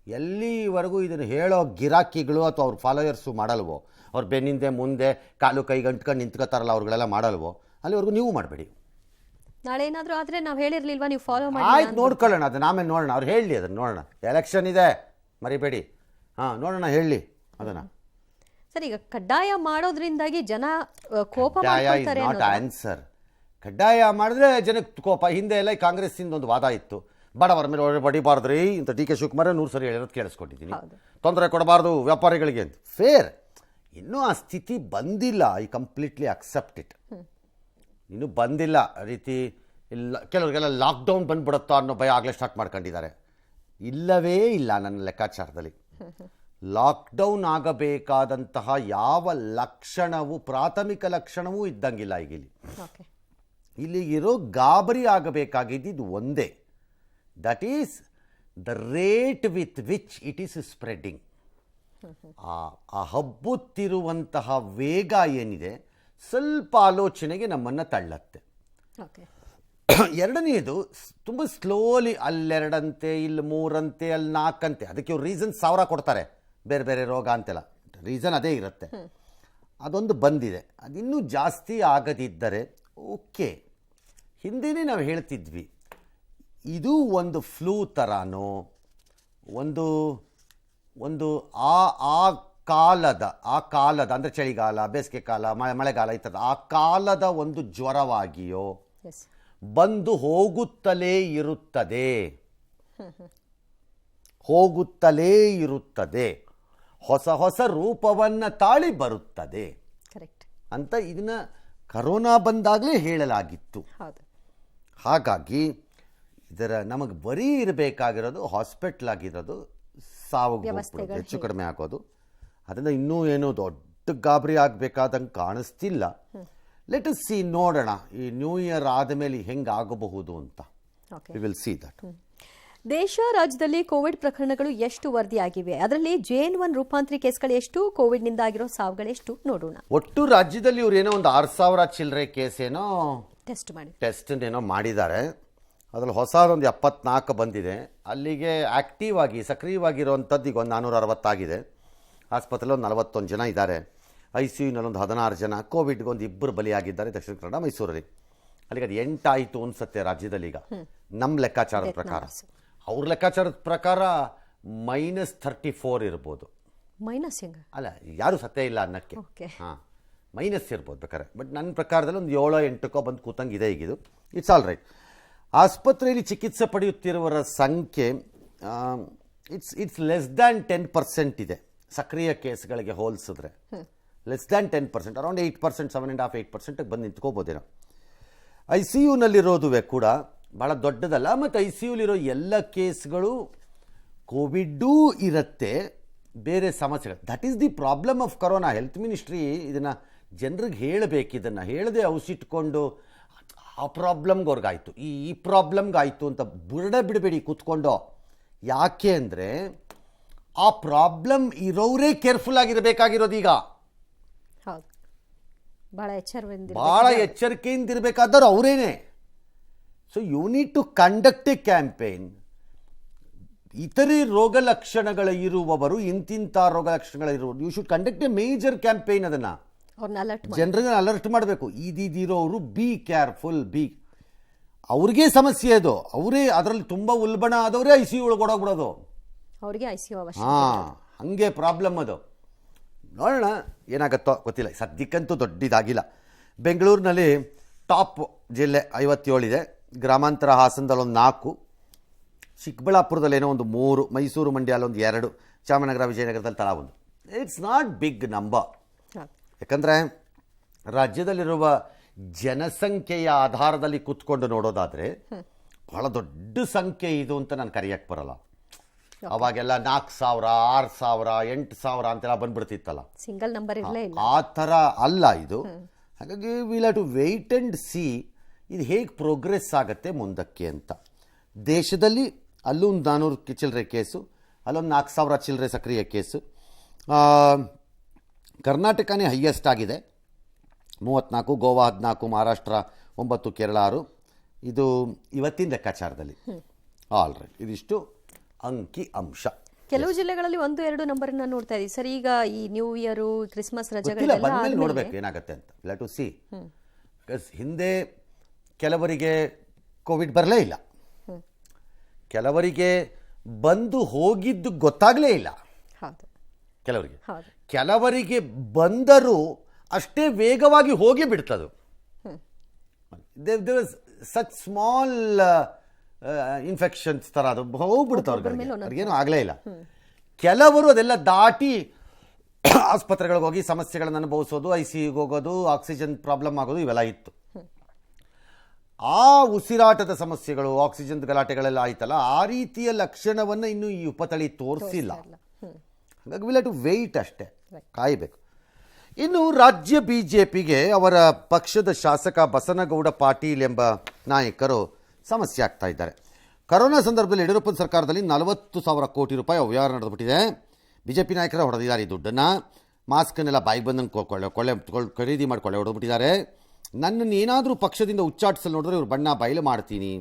S1: ಎಲ್ಲಿವರೆಗೂ ಇದನ್ನು ಹೇಳೋ ಗಿರಾಕಿಗಳು ಅಥವಾ ಅವ್ರ ಫಾಲೋಯರ್ಸು ಮಾಡಲ್ವೋ, ಅವ್ರ ಬೆನ್ನಿಂದೆ ಮುಂದೆ ಕಾಲು ಕೈ ಗಂಟ್ಕೊಂಡು ನಿಂತ್ಕೋತಾರಲ್ಲ ಅವ್ರುಗಳೆಲ್ಲ ಮಾಡಲ್ವೋ, ಅಲ್ಲಿವರೆಗೂ ನೀವು ಮಾಡಬೇಡಿ.
S2: ನಾಳೆ ಏನಾದರೂ ಆದರೆ ನಾವು ಹೇಳಿರ್ಲಿಲ್ವಾ ನೀವು ಫಾಲೋ ಮಾಡಿ?
S1: ಆಯ್ತು, ನೋಡ್ಕೊಳ್ಳೋಣ, ಅದನ್ನು ಆಮೇಲೆ ನೋಡೋಣ. ಅವ್ರು ಹೇಳಲಿ, ಅದನ್ನು ನೋಡೋಣ. ಎಲೆಕ್ಷನ್ ಇದೆ, ಮರಿಬೇಡಿ. ನೋಡೋಣ, ಹೇಳಲಿ ಅದನ್ನು.
S2: ಸರ್, ಈಗ ಕಡ್ಡಾಯ ಮಾಡೋದ್ರಿಂದಾಗಿ ಜನ ಕೋಪ
S1: ಮಾಡ್ಕೊಳ್ತಾರೆ. Not answer. ಕಡ್ಡಾಯ ಮಾಡಿದ್ರೆ ಜನಕ್ಕೆ ಕೋಪ. ಹಿಂದೆ ಎಲ್ಲ ಕಾಂಗ್ರೆಸ್ಸಿಂದ ಒಂದು ವಾದ ಇತ್ತು, ಬಡವರ ಮೇಲೆ ಬಡಿಬಾರ್ದ್ರಿ ಅಂತ. DK ಶಿವಕುಮಾರ್ 100 ಸರಿ ಹೇಳಿರೋದು ಕೇಳಿಸ್ಕೊಂಡಿದ್ದೀನಿ. ತೊಂದರೆ ಕೊಡಬಾರ್ದು ವ್ಯಾಪಾರಿಗಳಿಗೆ ಅಂತ. ಫೇರ್. ಇನ್ನೂ ಆ ಸ್ಥಿತಿ ಬಂದಿಲ್ಲ. I completely accept it. ಇನ್ನೂ ಬಂದಿಲ್ಲ. ರೀತಿ ಇಲ್ಲ ಕೆಲವರಿಗೆಲ್ಲ ಲಾಕ್ಡೌನ್ ಬಂದ್ಬಿಡುತ್ತೋ ಅನ್ನೋ ಭಯ ಆಗಲೇ ಸ್ಟಾರ್ಟ್ ಮಾಡ್ಕೊಂಡಿದ್ದಾರೆ. ಇಲ್ಲವೇ ಇಲ್ಲ ನನ್ನ ಲೆಕ್ಕಾಚಾರದಲ್ಲಿ. ಲಾಕ್ಡೌನ್ ಆಗಬೇಕಾದಂತಹ ಯಾವ ಲಕ್ಷಣವೂ, ಪ್ರಾಥಮಿಕ ಲಕ್ಷಣವೂ ಇದ್ದಂಗಿಲ್ಲ ಈಗ ಇಲ್ಲಿ.
S2: ಓಕೆ.
S1: ಇಲ್ಲಿಗಿರೋ ಗಾಬರಿ ಆಗಬೇಕಾಗಿದ್ದು ಒಂದೇ, that is the rate with which it is spreading. ಆ ಹಬ್ಬುತ್ತಿರುವಂತಹ ವೇಗ ಏನಿದೆ ಸ್ವಲ್ಪ ಆಲೋಚನೆಗೆ ನಮ್ಮನ್ನು ತಳ್ಳತ್ತೆ.
S2: ಓಕೆ.
S1: ಎರಡನೆಯದು ತುಂಬ ಸ್ಲೋಲಿ, ಅಲ್ಲೆರಡಂತೆ, ಇಲ್ಲಿ ಮೂರಂತೆ, ಅಲ್ಲಿ ನಾಲ್ಕಂತೆ. ಅದಕ್ಕೆ ಇವ್ರು ರೀಸನ್ 1000 ಕೊಡ್ತಾರೆ, ಬೇರೆ ಬೇರೆ ರೋಗ ಅಂತೆಲ್ಲ. ರೀಸನ್ ಅದೇ ಇರುತ್ತೆ. ಅದೊಂದು ಬಂದಿದೆ. ಅದಿನ್ನೂ ಜಾಸ್ತಿ ಆಗದಿದ್ದರೆ ಓಕೆ. ಹಿಂದೆಯೇ ನಾವು ಹೇಳ್ತಿದ್ವಿ, ಇದು ಒಂದು ಫ್ಲೂ ಥರನೋ, ಒಂದು ಒಂದು ಆ ಕಾಲದ ಅಂದರೆ ಚಳಿಗಾಲ, ಬೇಸಿಗೆ ಕಾಲ, ಮಳೆಗಾಲ, ಈ ಥರದ ಆ ಕಾಲದ ಒಂದು ಜ್ವರವಾಗಿಯೋ
S2: ಎಸ್.
S1: ಬಂದು ಹೋಗುತ್ತಲೇ ಇರುತ್ತದೆ, ಹೊಸ ಹೊಸ ರೂಪವನ್ನು ತಾಳಿ ಬರುತ್ತದೆ
S2: ಕರೆಕ್ಟ್
S1: ಅಂತ ಇದನ್ನ ಕರೋನಾ ಬಂದಾಗಲೇ ಹೇಳಲಾಗಿತ್ತು.
S2: ಹೌದು.
S1: ಹಾಗಾಗಿ ಇದರ ನಮಗೆ ಬರೀ ಇರಬೇಕಾಗಿರೋದು ಹಾಸ್ಪಿಟ್ಲ್ ಆಗಿರೋದು, ಸಾವಿಗೆ ಹೋಗ್ಬಿಡೋದು, ಹೆಚ್ಚು ಕಡಿಮೆ ಆಗೋದು. ಅದರಿಂದ ಇನ್ನೂ ಏನೋ ದೊಡ್ಡ ಗಾಬರಿ ಆಗಬೇಕಾದಂಗೆ ಕಾಣಿಸ್ತಿಲ್ಲ. ಲೆಟ್ ಅಸ್ ಸಿ, ನೋಡೋಣ ಈ ನ್ಯೂ ಇಯರ್ ಆದಮೇಲೆ ಹೆಂಗೆ ಆಗಬಹುದು ಅಂತ.
S2: Okay.
S1: We will see that.
S2: ದೇಶ ರಾಜ್ಯದಲ್ಲಿ ಕೋವಿಡ್ ಪ್ರಕರಣಗಳು ಎಷ್ಟು ವರದಿಯಾಗಿವೆ, ಅದರಲ್ಲಿ JN1 ರೂಪಾಂತರಿ ಕೇಸ್ಗಳು ಎಷ್ಟು, ಕೋವಿಡ್ನಿಂದ ಆಗಿರೋ ಸಾವುಗಳೆಷ್ಟು ನೋಡೋಣ.
S1: ಒಟ್ಟು ರಾಜ್ಯದಲ್ಲಿ ಇವ್ರು ಏನೋ ಒಂದು 6000 ಚಿಲ್ಲರೆ ಕೇಸ್ ಏನೋ ಟೆಸ್ಟ್ ಏನೋ ಮಾಡಿದ್ದಾರೆ. ಅದರಲ್ಲಿ ಹೊಸದೊಂದು 74 ಬಂದಿದೆ. ಅಲ್ಲಿಗೆ ಆ್ಯಕ್ಟಿವ್ ಆಗಿ ಸಕ್ರಿಯವಾಗಿರುವಂಥದ್ದು ಈಗ ಒಂದು 460 ಆಗಿದೆ. ಆಸ್ಪತ್ರೆಯಲ್ಲಿ ಒಂದು 41 ಜನ ಇದ್ದಾರೆ. ICUನಲ್ಲಿ ಒಂದು 16 ಜನ. ಕೋವಿಡ್ಗೆ ಒಂದು 2 ಬಲಿಯಾಗಿದ್ದಾರೆ ದಕ್ಷಿಣ ಕನ್ನಡ, ಮೈಸೂರಲ್ಲಿ. ಅಲ್ಲಿಗೆ ಅದು 8 ಆಯಿತು ಅನ್ಸುತ್ತೆ ರಾಜ್ಯದಲ್ಲಿ ಈಗ, ನಮ್ಮ ಲೆಕ್ಕಾಚಾರದ ಪ್ರಕಾರ. ಅವ್ರ ಲೆಕ್ಕಾಚಾರದ ಪ್ರಕಾರ -34 ಇರ್ಬೋದು.
S2: ಮೈನಸ್ ಹೆಂಗ
S1: ಅಲ್ಲ, ಯಾರು ಸತ್ಯ ಇಲ್ಲ ಅನ್ನಕ್ಕೆ. ಹಾಂ, ಮೈನಸ್ ಇರ್ಬೋದು ಬೇಕಾರೆ. ಬಟ್ ನನ್ನ ಪ್ರಕಾರದಲ್ಲಿ ಒಂದು 7-8 ಬಂದು ಕೂತಂಗಿದೆ ಈಗಿದು. It's all right. ಆಸ್ಪತ್ರೆಯಲ್ಲಿ ಚಿಕಿತ್ಸೆ ಪಡೆಯುತ್ತಿರುವವರ ಸಂಖ್ಯೆ ಇಟ್ಸ್ ಲೆಸ್ ದ್ಯಾನ್ 10% ಇದೆ. ಸಕ್ರಿಯ ಕೇಸ್ಗಳಿಗೆ ಹೋಲಿಸಿದ್ರೆ ಲೆಸ್ ದ್ಯಾನ್ 10%, ಅರೌಂಡ್ 8%, 7.5-8% ಬಂದು ನಿಂತ್ಕೋಬೋದೇನೋ. ICUನಲ್ಲಿರೋದುವೆ ಕೂಡ ಭಾಳ ದೊಡ್ಡದಲ್ಲ. ಮತ್ತು ICUಲಿರೋ ಎಲ್ಲ ಕೇಸ್ಗಳು ಕೋವಿಡ್ಡೂ ಇರುತ್ತೆ, ಬೇರೆ ಸಮಸ್ಯೆಗಳು. That is the problem of corona. Health ministry ಇದನ್ನು ಜನರಿಗೆ ಹೇಳಬೇಕು. ಇದನ್ನು ಹೇಳದೆ ಔಷಿಟ್ಕೊಂಡು ಆ ಪ್ರಾಬ್ಲಮ್ಗೆ ಅವ್ರಿಗಾಯ್ತು, ಈ ಪ್ರಾಬ್ಲಮ್ಗಾಯಿತು ಅಂತ ಬಿಡಬೇಡಿ ಕೂತ್ಕೊಂಡು. ಯಾಕೆ ಅಂದರೆ ಆ ಪ್ರಾಬ್ಲಮ್ ಇರೋರೇ ಕೇರ್ಫುಲ್ ಆಗಿರಬೇಕಾಗಿರೋದು ಈಗ.
S2: ಹೌದು,
S1: ಭಾಳ ಎಚ್ಚರಿಕೆಯಿಂದ ಇರಬೇಕಾದವ್ರು ಅವರೇನೆ. So you need to conduct a campaign. ಇತರೆ ರೋಗ ಲಕ್ಷಣಗಳ ಇರುವವರು, ಇಂತಿಂಥ ರೋಗ ಲಕ್ಷಣಗಳಿರುವವರು, you should conduct a major campaign. ಅದನ್ನು ಜನರಿಗೆ ಅಲರ್ಟ್ ಮಾಡಬೇಕು. ಇದಿರೋರು ಬಿ ಕೇರ್ಫುಲ್, ಅವ್ರಿಗೆ ಸಮಸ್ಯೆ ಅದು. ಅವರೇ ಅದರಲ್ಲಿ ತುಂಬ ಉಲ್ಬಣ ಆದವರೇ ICU ಒಳಗೆ ಓಡೋಗ್ಬಿಡೋದು. ಹಾಂ, ಹಾಗೆ ಪ್ರಾಬ್ಲಮ್ ಅದು. ನೋಡೋಣ ಏನಾಗುತ್ತೋ ಗೊತ್ತಿಲ್ಲ. ಸದ್ಯಕ್ಕಂತೂ ದೊಡ್ಡದಾಗಿಲ್ಲ. ಬೆಂಗಳೂರಿನಲ್ಲಿ ಟಾಪ್ ಜಿಲ್ಲೆ 57 ಇದೆ. ಗ್ರಾಮಾಂತರ ಹಾಸನದಲ್ಲಿ ಒಂದು 4, ಚಿಕ್ಕಬಳ್ಳಾಪುರದಲ್ಲಿ ಏನೋ ಒಂದು 3, ಮೈಸೂರು ಮಂಡ್ಯ ಒಂದು 2, ಚಾಮರಾಜನಗರ ವಿಜಯನಗರದಲ್ಲಿ ತಲಾ 1. It's not big number. ಯಾಕಂದರೆ ರಾಜ್ಯದಲ್ಲಿರುವ ಜನಸಂಖ್ಯೆಯ ಆಧಾರದಲ್ಲಿ ಕೂತ್ಕೊಂಡು ನೋಡೋದಾದರೆ ಬಹಳ ದೊಡ್ಡ ಸಂಖ್ಯೆ ಇದು ಅಂತ ನಾನು ಕರೆಯಕ್ಕೆ ಬರಲ್ಲ. ಅವಾಗೆಲ್ಲ 4000, 6000, 8000 ಅಂತೆಲ್ಲ ಬಂದ್ಬಿಡ್ತಿತ್ತಲ್ಲ.
S2: ಸಿಂಗಲ್ ನಂಬರ್ ಇರಲೇ ಇಲ್ಲ. ಆ
S1: ಥರ ಅಲ್ಲ ಇದು. ಹಾಗಾಗಿ will have to wait and see ಇದು ಹೇಗೆ ಪ್ರೋಗ್ರೆಸ್ ಆಗುತ್ತೆ ಮುಂದಕ್ಕೆ ಅಂತ. ದೇಶದಲ್ಲಿ ಅಲ್ಲೊಂದು 400 ಚಿಲ್ಲರೆ ಕೇಸು, ಅಲ್ಲೊಂದು 4000 ಚಿಲ್ಲರೆ ಸಕ್ರಿಯ ಕೇಸು. ಕರ್ನಾಟಕನೇ ಹೈಯೆಸ್ಟ್ ಆಗಿದೆ 34, ಗೋವಾ 14, ಮಹಾರಾಷ್ಟ್ರ 9, ಕೇರಳ 6. ಇದು ಇವತ್ತಿನ ಲೆಕ್ಕಾಚಾರದಲ್ಲಿ. ಆಲ್ ರೈಟ್, ಇದಿಷ್ಟು ಅಂಕಿ ಅಂಶ.
S2: ಕೆಲವು ಜಿಲ್ಲೆಗಳಲ್ಲಿ 1-2 ನಂಬರ್ ನೋಡ್ತಾ ಇದೀವಿ ಸರ್. ಈಗ ಈ ನ್ಯೂ ಇಯರ್, ಕ್ರಿಸ್ಮಸ್
S1: ಬಂದ್ಮೇಲೆ ನೋಡ್ಬೇಕು ಏನಾಗುತ್ತೆ ಅಂತ. Let to see. ಹಿಂದೆ ಕೆಲವರಿಗೆ ಕೋವಿಡ್ ಬರಲೇ ಇಲ್ಲ, ಕೆಲವರಿಗೆ ಬಂದು ಹೋಗಿದ್ದು ಗೊತ್ತಾಗಲೇ ಇಲ್ಲ. ಕೆಲವರಿಗೆ ಬಂದರೂ ಅಷ್ಟೇ ವೇಗವಾಗಿ ಹೋಗಿ ಬಿಡ್ತದು. ಸಚ್ ಸ್ಮಾಲ್ ಇನ್ಫೆಕ್ಷನ್ಸ್ ಥರ ಅದು ಹೋಗ್ಬಿಡ್ತಾವ್ರಿಗೆ, ಅವ್ರಿಗೇನು ಆಗಲೇ ಇಲ್ಲ. ಕೆಲವರು ಅದೆಲ್ಲ ದಾಟಿ ಆಸ್ಪತ್ರೆಗಳಿಗೆ ಹೋಗಿ ಸಮಸ್ಯೆಗಳನ್ನು ಅನುಭವಿಸೋದು, ICUಗೆ ಹೋಗೋದು, ಆಕ್ಸಿಜನ್ ಪ್ರಾಬ್ಲಮ್ ಆಗೋದು, ಇವೆಲ್ಲ ಇತ್ತು. ಆ ಉಸಿರಾಟದ ಸಮಸ್ಯೆಗಳು, ಆಕ್ಸಿಜನ್ ಗಲಾಟೆಗಳೆಲ್ಲ ಆಯ್ತಲ್ಲ, ಆ ರೀತಿಯ ಲಕ್ಷಣವನ್ನು ಇನ್ನೂ ಈ ಉಪತಳಿ ತೋರಿಸಿಲ್ಲ. ಹಾಗಾಗಿ ವಿಲ್ ಹ್ಯಾವ್ ಟು ವೆಯ್ಟ್ ಅಷ್ಟೇ, ಕಾಯಬೇಕು. ಇನ್ನು ರಾಜ್ಯ BJPಗೆ ಅವರ ಪಕ್ಷದ ಶಾಸಕ ಬಸನಗೌಡ ಪಾಟೀಲ್ ಎಂಬ ನಾಯಕರು ಸಮಸ್ಯೆ ಆಗ್ತಾ ಇದ್ದಾರೆ. ಕರೋನಾ ಸಂದರ್ಭದಲ್ಲಿ ಯಡಿಯೂರಪ್ಪನ ಸರ್ಕಾರದಲ್ಲಿ 40,000 ಕೋಟಿ ರೂಪಾಯಿ ಅವ್ಯವಹಾರ ನಡೆದುಬಿಟ್ಟಿದೆ. BJP ನಾಯಕರ ಹೊಡೆದಿದ್ದಾರೆ ಈ ದುಡ್ಡನ್ನು. ಮಾಸ್ಕನ್ನೆಲ್ಲ ಬಾಯಿಗೆ ಬಂದಂಗೆ ಖರೀದಿ ಮಾಡಿ ಹೊಡೆದ್ಬಿಟ್ಟಿದ್ದಾರೆ. ನನ್ನನ್ನು ಏನಾದರೂ ಪಕ್ಷದಿಂದ ಉಚ್ಚಾಟಿಸಲು ನೋಡಿದ್ರೆ ಇವ್ರು ಬಣ್ಣ ಬಯಲು ಮಾಡ್ತೀನಿ.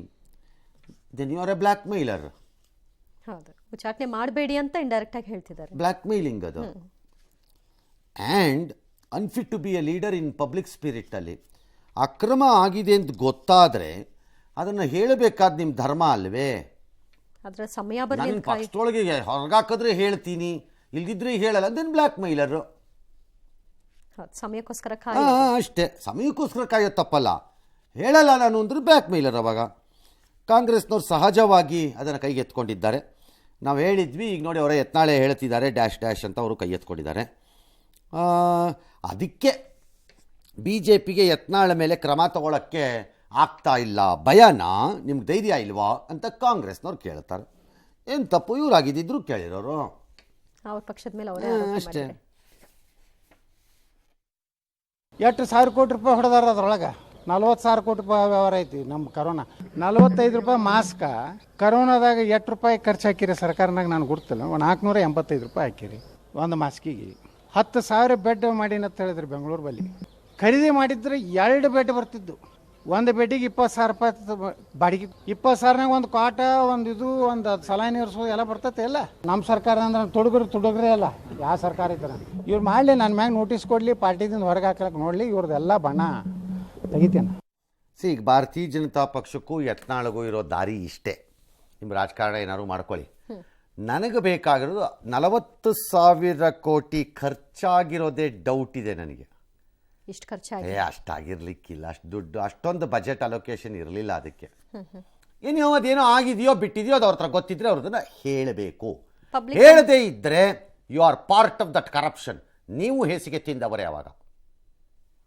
S1: Then you are a blackmailer.
S2: ಹೌದು, ಉಚ್ಚಾಟನೆ ಮಾಡಬೇಡಿ ಅಂತ ಇಂಡೈರೆಕ್ಟ್ ಆಗಿ ಹೇಳ್ತಿದ್ದಾರೆ.
S1: ಬ್ಲ್ಯಾಕ್ ಮೇಲಿಂಗ್ ಅದು. And unfit to be a leader in public spiritually. ಅಕ್ರಮ ಆಗಿದೆ ಅಂತ ಗೊತ್ತಾದರೆ ಅದನ್ನು ಹೇಳಬೇಕಾದ ನಿಮ್ಮ ಧರ್ಮ ಅಲ್ವೇ?
S2: ಅದರ ಸಮಯ ಬರಲಿ
S1: ನನ್ನ ಪಕ್ಷದೊಳಗೆ ಹೊರಗಾಕಿದ್ರೆ ಹೇಳ್ತೀನಿ, ಇಲ್ದಿದ್ರೆ ಹೇಳಲ್ಲ. Then black ಮೇಲರು.
S2: ಸಮಯಕ್ಕೋಸ್ಕರ
S1: ಅಷ್ಟೇ, ಸಮಯಕ್ಕೋಸ್ಕರ ಕಾಯೋದು ತಪ್ಪಲ್ಲ. ಹೇಳಲ್ಲ ನಾನು ಅಂದ್ರೆ ಬ್ಲ್ಯಾಕ್ ಮೇಲರ್. ಅವಾಗ ಕಾಂಗ್ರೆಸ್ನವ್ರು ಸಹಜವಾಗಿ ಅದನ್ನು ಕೈಗೆ ಎತ್ಕೊಂಡಿದ್ದಾರೆ. ನಾವು ಹೇಳಿದ್ವಿ, ಈಗ ನೋಡಿ ಅವರೇ ಯತ್ನಾಳೆ ಹೇಳ್ತಿದ್ದಾರೆ ಡ್ಯಾಶ್ ಅಂತ ಅವರು ಕೈ ಎತ್ಕೊಂಡಿದ್ದಾರೆ. ಅದಕ್ಕೆ BJPಗೆ ಯತ್ನಾಳ ಮೇಲೆ ಕ್ರಮ ತಗೊಳ್ಳೋಕ್ಕೆ ಆಗ್ತಾ ಇಲ್ಲ, ಭಯನಾ, ನಿಮ್ಗೆ ಧೈರ್ಯ ಇಲ್ವಾ ಅಂತ ಕಾಂಗ್ರೆಸ್ನವ್ರು ಕೇಳ್ತಾರೆ. ಏನು ತಪ್ಪು, ಇವರಾಗಿದ್ದಿದ್ರು ಕೇಳಿರೋರು
S2: ಅವ್ರ ಪಕ್ಷದ ಮೇಲೆ ಅವರೇ
S1: ಅಷ್ಟೇ.
S4: ಎಷ್ಟು 1,000 ಕೋಟಿ ರೂಪಾಯಿ ಹೊಡೆದಾರ ಅದ್ರೊಳಗೆ. 40,000 ಕೋಟಿ ರೂಪಾಯಿ ವ್ಯವಹಾರ ಐತಿ ನಮ್ಮ ಕರೋನಾ. 45 ರೂಪಾಯಿ ಮಾಸ್ಕ ಕರೋನಾದಾಗ ಎಷ್ಟು ರೂಪಾಯಿ ಖರ್ಚು ಹಾಕಿರಿ ಸರ್ಕಾರನಾಗ ನನಗೆ ಗೊತ್ತಿಲ್ಲ. 485 ರೂಪಾಯಿ ಹಾಕಿರಿ ಒಂದು ಮಾಸ್ಕಿಗೆ. 10,000 ಬೆಡ್ ಮಾಡಿನಂತ ಹೇಳಿದ್ರಿ ಬೆಂಗಳೂರು ಬಲ್ಲಿ. ಖರೀದಿ ಮಾಡಿದ್ರೆ 2 ಬೆಡ್ ಬರ್ತಿದ್ದು. ಒಂದು ಬೆಡ್ಡಿಗೆ 20,000 ರೂಪಾಯಿ ಬಾಡಿಗೆ. 20,000ನಾಗ ಒಂದು ಕಾಟ, ಒಂದು ಸಲಾನಿ ಇರಿಸೋದು ಎಲ್ಲ ಬರ್ತೈತೆ ಎಲ್ಲ. ನಮ್ಮ ಸರ್ಕಾರ ಅಂದ್ರೆ ತುಡುಗ್ರೆ ಅಲ್ಲ, ಯಾವ ಸರ್ಕಾರ ಇದ್ದಾರೆ ಇವ್ರು ಮಾಡಲಿ, ನನ್ನ ಮ್ಯಾಗ ನೋಟಿಸ್ ಕೊಡಲಿ, ಪಾರ್ಟಿದಿಂದ ಹೊರಗೆ ಹಾಕಕ್ಕೆ ನೋಡಲಿ, ಇವ್ರದ್ದೆಲ್ಲ ಬಣ ತೆಗಿತೇನೆ.
S1: ಈಗ ಭಾರತೀಯ ಜನತಾ ಪಕ್ಷಕ್ಕೂ ಯತ್ನಾಳಗೂ ಇರೋ ದಾರಿ ಇಷ್ಟೇ. ನಿಮ್ಮ ರಾಜಕಾರಣ ಏನಾದ್ರು ಮಾಡ್ಕೊಳ್ಳಿ. ನನಗೆ ಬೇಕಾಗಿರೋದು 40,000 ಕೋಟಿ ಖರ್ಚಾಗಿರೋದೇ ಡೌಟ್ ಇದೆ ನನಗೆ.
S2: ಇಷ್ಟು ಖರ್ಚಾಗಿ
S1: ಅಷ್ಟಾಗಿರ್ಲಿಕ್ಕಿಲ್ಲ, ಅಷ್ಟು ದುಡ್ಡು, ಅಷ್ಟೊಂದು ಬಜೆಟ್ ಅಲೋಕೇಶನ್ ಇರಲಿಲ್ಲ ಅದಕ್ಕೆ. ಏನೋ ಅದೇನೋ ಆಗಿದೆಯೋ ಬಿಟ್ಟಿದೆಯೋ ಅದು ಅವ್ರ ಹತ್ರ ಗೊತ್ತಿದ್ರೆ ಅವ್ರದನ್ನ ಹೇಳಬೇಕು. ಹೇಳದೇ ಇದ್ದರೆ you are part of that corruption. ನೀವು ಹೇಸಿಗೆ ತಿಂದವರೇ ಅವಾಗ.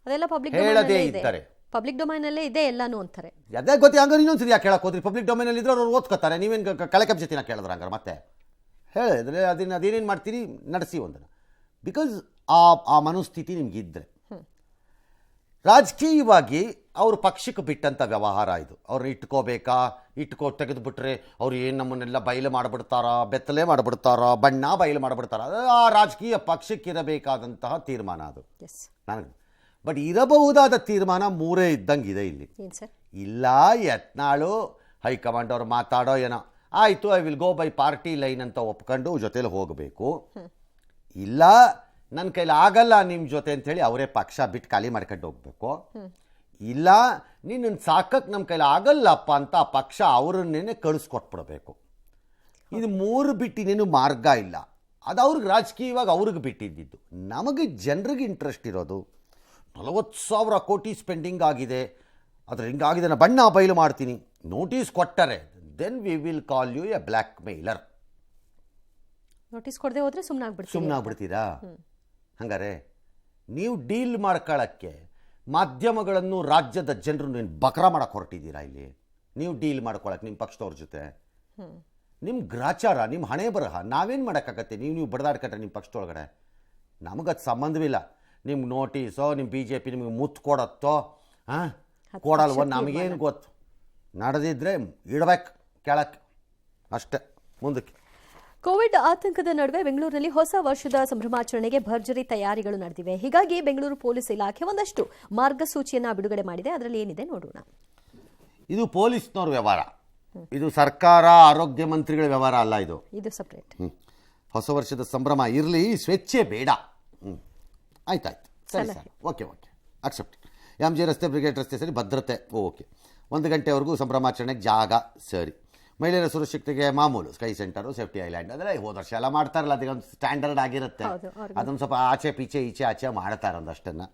S2: ಅದೆಲ್ಲ ಪಬ್ಲಿಕ್
S1: ಹೇಳದೇ ಇದ್ದರೆ
S2: ಪಬ್ಲಿಕ್ ಡೊಮೈನ್ ಅಲ್ಲೇ ಇದೆ ಎಲ್ಲಾನು ಅಂತಾರೆ.
S1: ಅದೇ ಗೊತ್ತಿ. ಹಂಗಾರೆ ಇನ್ನೊಂದ್ಸರಿ ಯಾಕೆ ಹೇಳಕ್ ಹೋದ್ರಿ? ಪಬ್ಲಿಕ್ ಡೊಮೈನ್ ಅಲ್ಲಿ ಇದ್ರೆ ಅವ್ರು ಓದ್ಕೋತಾರೆ. ನೀವೇನು ಕಳೆ ಕಬ್ಜತಿನ ಕೇಳಿದ್ರೆ ಹಂಗಾರೆ ಮತ್ತೆ ಹೇಳಿದ್ರೆ ಅದೇನೇನು ಮಾಡ್ತೀರಿ ನಡೆಸಿ ಒಂದನ್ನು. ಬಿಕಾಸ್ ಆ ಮನೋಸ್ಥಿತಿ ನಿಮ್ಗಿದ್ರೆ. ರಾಜಕೀಯವಾಗಿ ಅವರು ಪಕ್ಷಕ್ಕೆ ಬಿಟ್ಟಂಥ ವ್ಯವಹಾರ ಇದು. ಅವ್ರನ್ನ ಇಟ್ಕೋಬೇಕಾ, ತೆಗೆದುಬಿಟ್ರೆ ಅವ್ರು ಏನು ನಮ್ಮನ್ನೆಲ್ಲ ಬಯಲು ಮಾಡಿಬಿಡ್ತಾರಾ, ಬೆತ್ತಲೆ ಮಾಡಿಬಿಡ್ತಾರಾ, ಬಣ್ಣ ಬಯಲು ಮಾಡಿಬಿಡ್ತಾರ. ಆ ರಾಜಕೀಯ ಪಕ್ಷಕ್ಕೆ ಇರಬೇಕಾದಂತಹ ತೀರ್ಮಾನ ಅದು ನನಗೆ. ಬಟ್ ಇರಬಹುದಾದ ತೀರ್ಮಾನ 3 ಇದ್ದಂಗೆ ಇದೆ ಇಲ್ಲಿ. ಇಲ್ಲ ಯತ್ನಾಳು ಹೈಕಮಾಂಡ್ ಅವ್ರು ಮಾತಾಡೋ ಏನೋ ಆಯಿತು, I will go by party line ಅಂತ ಒಪ್ಕೊಂಡು ಜೊತೆಲಿ ಹೋಗಬೇಕು. ಇಲ್ಲ ನನ್ನ ಕೈಲಿ ಆಗಲ್ಲ ನಿಮ್ಮ ಜೊತೆ ಅಂಥೇಳಿ ಅವರೇ ಪಕ್ಷ ಬಿಟ್ಟು ಖಾಲಿ ಮಾಡ್ಕೊಂಡು ಹೋಗ್ಬೇಕು. ಇಲ್ಲ ನಿನ್ನನ್ನು ಸಾಕಕ್ಕೆ ನಮ್ಮ ಕೈಲಿ ಆಗಲ್ಲಪ್ಪ ಅಂತ ಆ ಪಕ್ಷ ಅವ್ರನ್ನೇ ಕಳಿಸ್ಕೊಟ್ಬಿಡ್ಬೇಕು. ಇದು 3 ಬಿಟ್ಟಿನೇನು ಮಾರ್ಗ ಇಲ್ಲ. ಅದು ಅವ್ರಿಗೆ ರಾಜಕೀಯವಾಗಿ ಅವ್ರಿಗೆ ಬಿಟ್ಟಿದ್ದಿದ್ದು. ನಮಗೆ ಜನರಿಗೆ ಇಂಟ್ರೆಸ್ಟ್ ಇರೋದು 40,000 ಕೋಟಿ ಸ್ಪೆಂಡಿಂಗ್ ಆಗಿದೆ, ಅದ್ರ ಹಿಂಗಾಗಿದೆ, ನಾನು ಬಣ್ಣ ಬಯಲು ಮಾಡ್ತೀನಿ, ನೋಟಿಸ್ ಕೊಟ್ಟರೆ then we will call you a blackmailer.
S2: Notice ಕೊಡದೆ ಹೋದ್ರೆ
S1: ಸುಮ್ಮನಾಗ್ಬಿಡ್ತೀರಾ? ಹಂಗಾರೆ ನೀವು ಡೀಲ್ ಮಾಡ್ಕೊಳ್ಳೋಕ್ಕೆ ಮಾಧ್ಯಮಗಳನ್ನು ರಾಜ್ಯದ ಜನರು ನೀನು ಬಕ್ರ ಮಾಡಕ್ಕೆ ಹೊರಟಿದ್ದೀರಾ ಇಲ್ಲಿ. ನೀವು ಡೀಲ್ ಮಾಡ್ಕೊಳಕ್ಕೆ ನಿಮ್ಮ ಪಕ್ಷದವ್ರ ಜೊತೆ ನಿಮ್ಮ ಗ್ರಾಚಾರ, ನಿಮ್ಮ ಹಣೆ ಬರಹ ನಾವೇನು ಮಾಡೋಕ್ಕಾಗತ್ತೆ? ನೀವು ಬಡ್ದಾಡ್ಕೊಂಡ್ರೆ ನಿಮ್ಮ ಪಕ್ಷದೊಳಗಡೆ ನಮಗದು ಸಂಬಂಧವಿಲ್ಲ. ನಿಮ್ಗೆ ನೋಟಿಸೋ ನಿಮ್ಮ BJP ನಿಮಗೆ ಮುತ್ತು ಕೊಡತ್ತೋ ಕೊಡಲ್ವೋ ನಮಗೇನು ಗೊತ್ತು. ನಡೆದಿದ್ರೆ ಇಡಬೇಕು ಕೆಳಕ್ಕೆ ಅಷ್ಟೇ. ಮುಂದಕ್ಕೆ
S2: ಕೋವಿಡ್ ಆತಂಕದ ನಡುವೆ ಬೆಂಗಳೂರಿನಲ್ಲಿ ಹೊಸ ವರ್ಷದ ಸಂಭ್ರಮಾಚರಣೆಗೆ ಭರ್ಜರಿ ತಯಾರಿಗಳು ನಡೆದಿವೆ. ಹೀಗಾಗಿ ಬೆಂಗಳೂರು ಪೊಲೀಸ್ ಇಲಾಖೆ ಒಂದಷ್ಟು ಮಾರ್ಗಸೂಚಿಯನ್ನು ಬಿಡುಗಡೆ ಮಾಡಿದೆ. ಅದರಲ್ಲಿ ಏನಿದೆ ನೋಡೋಣ.
S1: ಇದು ಪೊಲೀಸ್ನವ್ರ ವ್ಯವಹಾರ, ಇದು ಸರ್ಕಾರ ಆರೋಗ್ಯ ಮಂತ್ರಿಗಳ ವ್ಯವಹಾರ ಅಲ್ಲ. ಇದು
S2: ಸಪ್ರೇಟ್.
S1: ಹೊಸ ವರ್ಷದ ಸಂಭ್ರಮ ಇರಲಿ, ಸ್ವೇಚ್ಛೆ ಬೇಡ. ಆಯ್ತಾಯ್ತು, ಸರಿ ಸರ್, ಓಕೆ ಅಕ್ಸೆಪ್ಟ್. MG ರಸ್ತೆ, ಬ್ರಿಗೇಡ್ ರಸ್ತೆ ಸರಿ, ಭದ್ರತೆ ಓಕೆ. 1 ಗಂಟೆವರೆಗೂ ಸಂಭ್ರಮಾಚರಣೆಗೆ ಜಾಗ ಸರಿ. ಮಹಿಳೆಯರ ಸುರಕ್ಷತೆಗೆ ಮಾಮೂಲು ಸ್ಕೈ ಸೆಂಟರು, ಸೇಫ್ಟಿ ಐಲ್ಯಾಂಡ್ ಅಂದರೆ ಹೋದ ವರ್ಷ ಎಲ್ಲ ಮಾಡ್ತಾರಲ್ಲ, ಅದಕ್ಕೊಂದು ಸ್ಟ್ಯಾಂಡರ್ಡ್ ಆಗಿರುತ್ತೆ. ಅದೊಂದು ಸ್ವಲ್ಪ ಆಚೆ ಪೀಚೆ ಈಚೆ ಆಚೆ ಮಾಡ್ತಾರೆ ಒಂದಷ್ಟನ್ನು.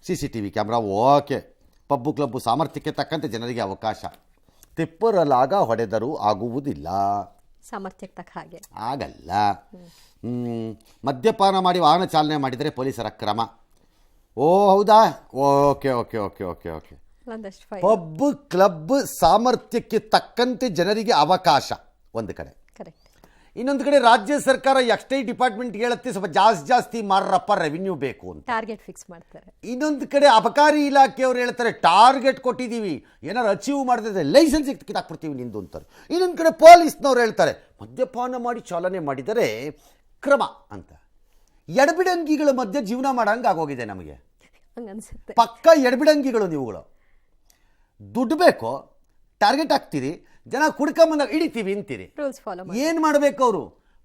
S1: CCTV camera okay. Pub club ಸಾಮರ್ಥ್ಯಕ್ಕೆ ತಕ್ಕಂತೆ ಜನರಿಗೆ ಅವಕಾಶ. ತಿಪ್ಪರಲಾಗ ಹೊಡೆದರೂ ಆಗುವುದಿಲ್ಲ,
S2: ಸಾಮರ್ಥ್ಯಕ್ಕೆ ತಕ್ಕ ಹಾಗೆ
S1: ಆಗಲ್ಲ. ಮದ್ಯಪಾನ ಮಾಡಿ ವಾಹನ ಚಾಲನೆ ಮಾಡಿದರೆ ಪೊಲೀಸರ ಕ್ರಮ. ಓ ಹೌದಾ, okay okay okay okay okay
S2: ಒಂದಷ್ಟು ಫೈಲ್.
S1: ಪಬ್ ಕ್ಲಬ್ ಸಾಮರ್ಥ್ಯಕ್ಕೆ ತಕ್ಕಂತೆ ಜನರಿಗೆ ಅವಕಾಶ ಒಂದು ಕಡೆ,
S2: ಕರೆಕ್ಟ್.
S1: ಇನ್ನೊಂದು ಕಡೆ ರಾಜ್ಯ ಸರ್ಕಾರ ಎಷ್ಟೇ ಡಿಪಾರ್ಟ್ಮೆಂಟ್ ಹೇಳುತ್ತೆ ಸ್ವಲ್ಪ ಜಾಸ್ತಿ ಮಾರ್ರಪ್ಪ ರೆವಿನ್ಯೂ ಬೇಕು ಅಂತ.
S2: ಟಾರ್ಗೆಟ್ ಫಿಕ್ಸ್ ಮಾಡ್ತಾರೆ.
S1: ಇನ್ನೊಂದು ಕಡೆ ಅಬಕಾರಿ ಇಲಾಖೆಯವರು ಹೇಳ್ತಾರೆ ಟಾರ್ಗೆಟ್ ಕೊಟ್ಟಿದ್ದೀವಿ, ಏನಾರು ಅಚೀವ್ ಮಾಡಿದ್ರೆ ಲೈಸೆನ್ಸ್ ಕಿತ್ತಾಕ್ಬಿಡ್ತೀವಿ ನಿಂದು ಅಂತಾರೆ. ಇನ್ನೊಂದು ಕಡೆ ಪೊಲೀಸ್ನವ್ರು ಹೇಳ್ತಾರೆ ಮದ್ಯಪಾನ ಮಾಡಿ ಚಾಲನೆ ಮಾಡಿದರೆ ಕ್ರಮ ಅಂತ. ಎಡಬಿಡಂಗಿಗಳ ಮಧ್ಯೆ ಜೀವನ ಮಾಡಂಗೆ ಆಗೋಗಿದೆ ನಮಗೆ.
S2: ಹಂಗನ್ಸುತ್ತೆ.
S1: ಪಕ್ಕ ಎಡಬಿಡಂಗಿಗಳು ನೀವುಗಳು. ದುಡ್ಡು ಬೇಕು, ಟಾರ್ಗೆಟ್ ಹಾಕ್ತೀರಿ, ಜನ ಕುಡ್ಕೊಂಬಂದಾಗ ಹಿಡಿತೀವಿ ಅಂತೀರಿ.
S2: ರೂಲ್ಸ್ ಫಾಲೋ ಮಾಡಿ
S1: ಏನು ಮಾಡಬೇಕು ಅವರು?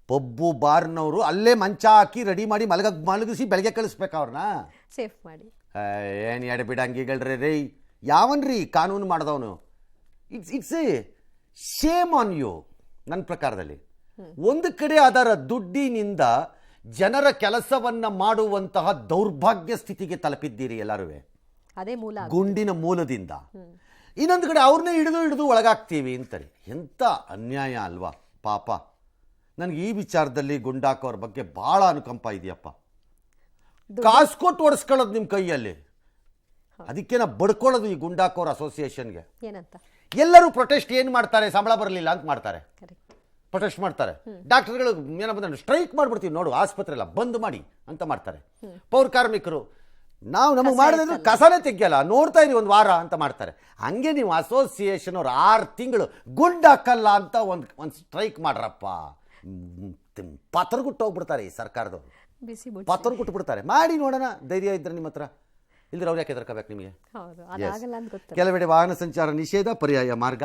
S1: ಪಬ್ಬು ಬಾರ್ನವರು ಅಲ್ಲೇ ಮಂಚ ಹಾಕಿ ರೆಡಿ ಮಾಡಿ ಮಲಗಿಸಿ ಬೆಳಗ್ಗೆ ಕಳಿಸ್ಬೇಕು ಅವ್ರನ್ನ.
S2: ಸೇಫ್ ಮಾಡಿ.
S1: ಏನು ಎಡಬಿಡಂಗಿಗಳ್ರಿ ರೀ, ಯಾವನ್ರಿ ಕಾನೂನು ಮಾಡಿದವನು? It's a shame on you. ನನ್ನ ಪ್ರಕಾರದಲ್ಲಿ ಒಂದು ಕಡೆ ಅದರ ದುಡ್ಡಿನಿಂದ ಜನರ ಕೆಲಸವನ್ನ ಮಾಡುವಂತಹ ದೌರ್ಭಾಗ್ಯ ಸ್ಥಿತಿಗೆ ತಲುಪಿದ್ದೀರಿ ಎಲ್ಲರೂ,
S2: ಅದೇ ಮೂಲ.
S1: ಗುಂಡಿನ ಮೂಲದಿಂದ. ಇನ್ನೊಂದು ಕಡೆ ಅವ್ರನ್ನೇ ಹಿಡಿದು ಒಳಗಾಗ್ತೀವಿ ಅಂತಾರೆ. ಎಂಥ ಅನ್ಯಾಯ ಅಲ್ವಾ ಪಾಪ. ನನಗೆ ಈ ವಿಚಾರದಲ್ಲಿ ಗುಂಡಾಕೋರ ಬಗ್ಗೆ ಭಾಳ ಅನುಕಂಪ ಇದೆಯಪ್ಪ. ಕಾಸು ಕೊಟ್ಟು ಓಡಿಸ್ಕೊಳ್ಳೋದು ನಿಮ್ಮ ಕೈಯಲ್ಲಿ. ಅದಕ್ಕೆ ನಾ ಬಡ್ಕೊಳ್ಳೋದು ಈ ಗುಂಡಾಕೋರ್ ಅಸೋಸಿಯೇಷನ್ಗೆ.
S2: ಏನಂತ
S1: ಎಲ್ಲರೂ ಪ್ರೊಟೆಸ್ಟ್ ಏನು ಮಾಡ್ತಾರೆ? ಸಂಬಳ ಬರಲಿಲ್ಲ ಅಂತ ಮಾಡ್ತಾರೆ,
S2: ಕರೆಕ್ಟ್.
S1: ಪ್ರೊಟೆಸ್ಟ್ ಮಾಡ್ತಾರೆ. ಡಾಕ್ಟರ್ಗಳು ಏನೋ ಬಂದ್ರೆ ಸ್ಟ್ರೈಕ್ ಮಾಡ್ಬಿಡ್ತೀವಿ ನೋಡು, ಆಸ್ಪತ್ರೆ ಎಲ್ಲ ಬಂದ್ ಮಾಡಿ ಅಂತ ಮಾಡ್ತಾರೆ. ಪೌರ ಕಾರ್ಮಿಕರು ನಾವು ನಮಗೆ ಮಾಡಿದ್ರೆ ಕಸನೇ ತೆಗಿಯಲ್ಲ, ನೋಡ್ತಾ ಇರಿ ಒಂದು ವಾರ ಅಂತ ಮಾಡ್ತಾರೆ. ಹಂಗೆ ನೀವು ಅಸೋಸಿಯೇಷನ್ ಅವ್ರು 6 ತಿಂಗಳು ಗುಂಡಾಕಲ್ಲ ಅಂತ ಒಂದು ಸ್ಟ್ರೈಕ್ ಮಾಡ್ರಪ್ಪ. ಪತ್ರಗುಟ್ಟು ಹೋಗ್ಬಿಡ್ತಾರೆ ಈ ಸರ್ಕಾರದವ್ರು,
S2: ಬಿಸಿ
S1: ಪತ್ರಗುಟ್ಟು ಬಿಡ್ತಾರೆ. ಮಾಡಿ ನೋಡೋಣ, ಧೈರ್ಯ ಇದ್ರೆ ನಿಮ್ಮ ಹತ್ರ. ಇಲ್ದ್ರೆ ಅವ್ರು ಯಾಕೆ ಎದುರ್ಕೋಬೇಕು ನಿಮಗೆ?
S2: ಹೌದು, ಅದಾಗಲ್ಲ ಅಂತ ಗೊತ್ತು.
S1: ಕೆಲವೆಡೆ ವಾಹನ ಸಂಚಾರ ನಿಷೇಧ, ಪರ್ಯಾಯ ಮಾರ್ಗ,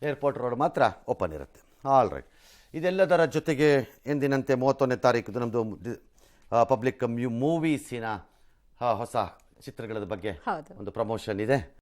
S1: ಏರ್ಪೋರ್ಟ್ ರೋಡ್ ಮಾತ್ರ ಓಪನ್ ಇರುತ್ತೆ. All right. ಇದೆಲ್ಲದರ ಜೊತೆಗೆ ಎಂದಿನಂತೆ 31ನೇ ತಾರೀಕು ನಮ್ಮದು ಪಬ್ಲಿಕ್ ಮೂವೀಸಿನ ಹೊಸ ಚಿತ್ರಗಳ ಬಗ್ಗೆ
S2: ಹೌದು.
S1: ಒಂದು ಪ್ರಮೋಷನ್ ಇದೆ.